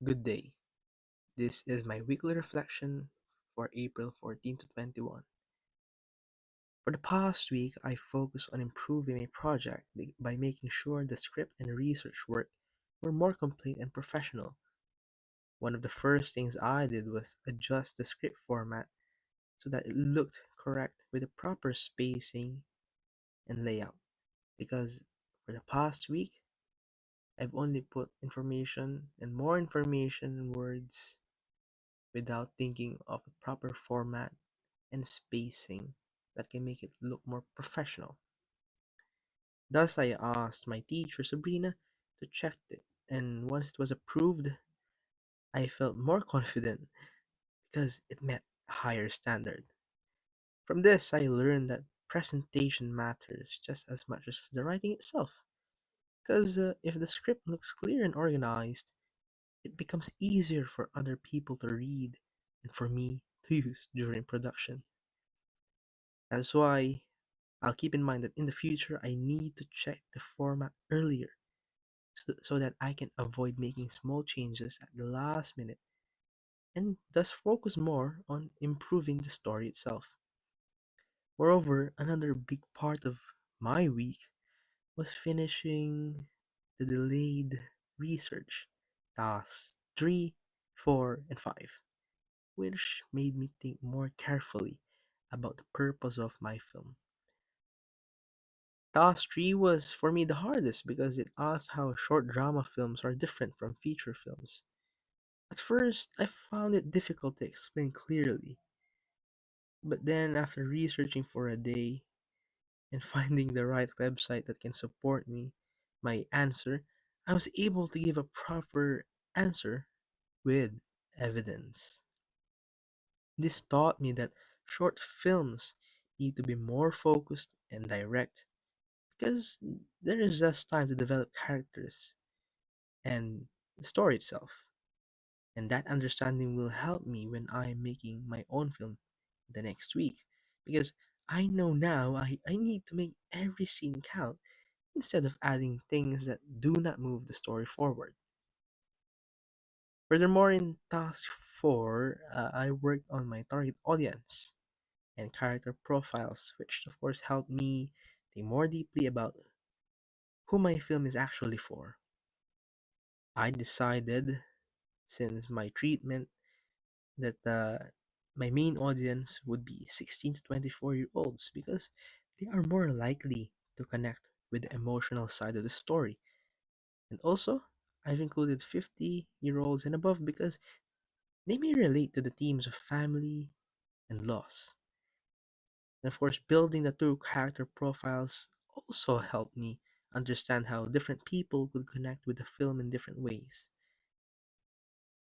Good day. This is my weekly reflection for April 14 to 21. For the past week, I focused on improving my project by making sure the script and research work were more complete and professional. One of the first things I did was adjust the script format so that it looked correct with the proper spacing and layout. Because for the past week, I've only put information and more information in words without thinking of a proper format and spacing that can make it look more professional. Thus, I asked my teacher, Sabrina, to check it, and once it was approved, I felt more confident because it met a higher standard. From this, I learned that presentation matters just as much as the writing itself. Because if the script looks clear and organized, it becomes easier for other people to read and for me to use during production. That's why I'll keep in mind that in the future I need to check the format earlier so that I can avoid making small changes at the last minute and thus focus more on improving the story itself. Moreover, another big part of my week was finishing the delayed research tasks 3, 4, and 5, which made me think more carefully about the purpose of my film. Task 3 was for me the hardest because it asked how short drama films are different from feature films. At first, I found it difficult to explain clearly, but then after researching for a day and finding the right website that can support me, my answer, I was able to give a proper answer with evidence. This taught me that short films need to be more focused and direct because there is less time to develop characters and the story itself. And that understanding will help me when I am making my own film the next week. Because I know now I need to make every scene count instead of adding things that do not move the story forward. Furthermore, in task 4, I worked on my target audience and character profiles, which of course helped me think more deeply about who my film is actually for. I decided, since my treatment, that my main audience would be 16 to 24-year-olds because they are more likely to connect with the emotional side of the story. And also, I've included 50-year-olds and above because they may relate to the themes of family and loss. And of course, building the two character profiles also helped me understand how different people could connect with the film in different ways.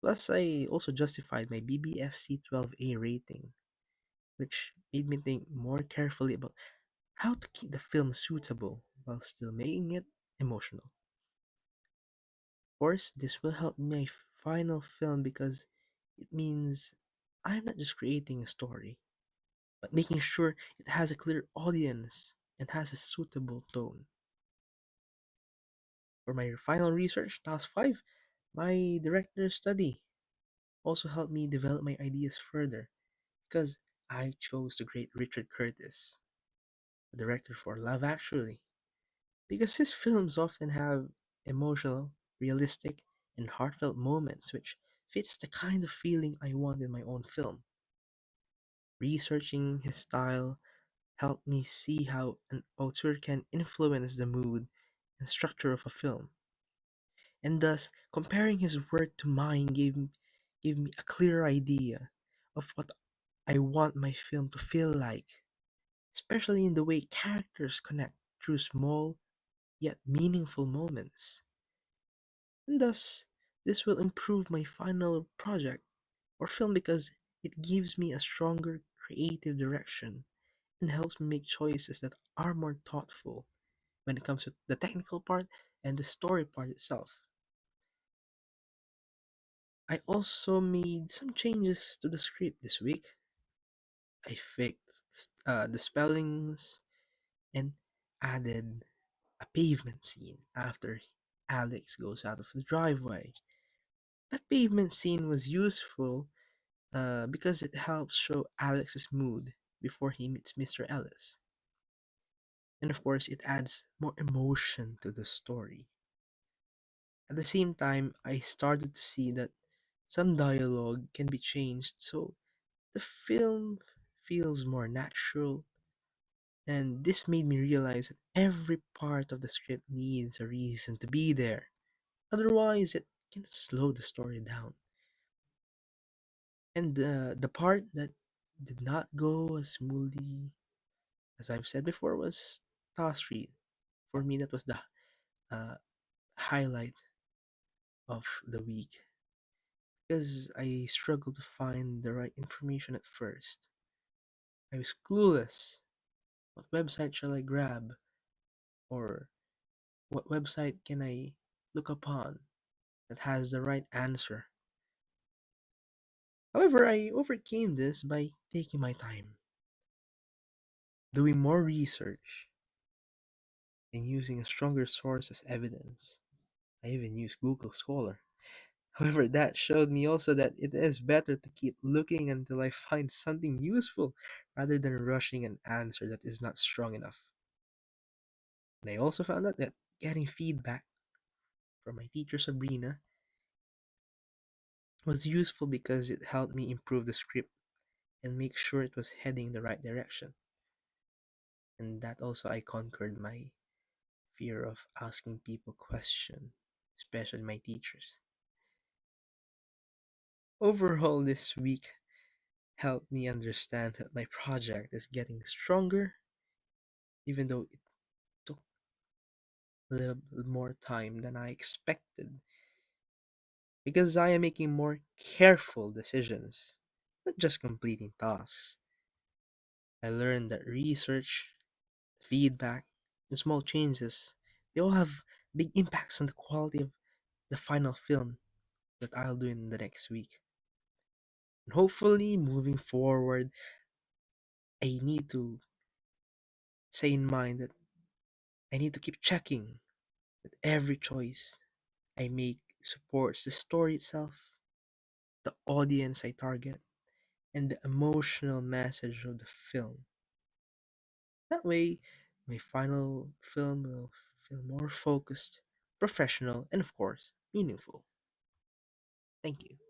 Plus, I also justified my BBFC 12A rating, which made me think more carefully about how to keep the film suitable while still making it emotional. Of course, this will help my final film because it means I'm not just creating a story, but making sure it has a clear audience and has a suitable tone. For my final research, task 5, my director's study also helped me develop my ideas further because I chose the great Richard Curtis, the director for Love Actually, because his films often have emotional, realistic, and heartfelt moments which fits the kind of feeling I want in my own film. Researching his style helped me see how an author can influence the mood and structure of a film, and thus comparing his work to mine gave me a clearer idea of what I want my film to feel like, especially in the way characters connect through small yet meaningful moments. And thus, this will improve my final project or film because it gives me a stronger creative direction and helps me make choices that are more thoughtful when it comes to the technical part and the story part itself. I also made some changes to the script this week. I fixed the spellings and added a pavement scene after Alex goes out of the driveway. That pavement scene was useful because it helps show Alex's mood before he meets Mr. Ellis. And of course, it adds more emotion to the story. At the same time, I started to see that some dialogue can be changed so the film feels more natural, and this made me realize that every part of the script needs a reason to be there. Otherwise, it can slow the story down. And the part that did not go as smoothly as I've said before was Task Street. For me, that was the uh, highlight of the week because I struggled to find the right information at first. I was clueless. What website shall I grab? Or what website can I look upon that has the right answer? However, I overcame this by taking my time, doing more research, and using a stronger source as evidence. I even used Google Scholar. However, that showed me also that it is better to keep looking until I find something useful rather than rushing an answer that is not strong enough. And I also found out that getting feedback from my teacher Sabrina was useful because it helped me improve the script and make sure it was heading in the right direction. And that also I conquered my fear of asking people questions, especially my teachers. Overall, this week helped me understand that my project is getting stronger, even though it took a little bit more time than I expected, because I am making more careful decisions, not just completing tasks. I learned that research, feedback, and small changes, they all have big impacts on the quality of the final film that I'll do in the next week. And hopefully, moving forward, I need to say in mind that I need to keep checking that every choice I make supports the story itself, the audience I target, and the emotional message of the film. That way, my final film will feel more focused, professional, and of course, meaningful. Thank you.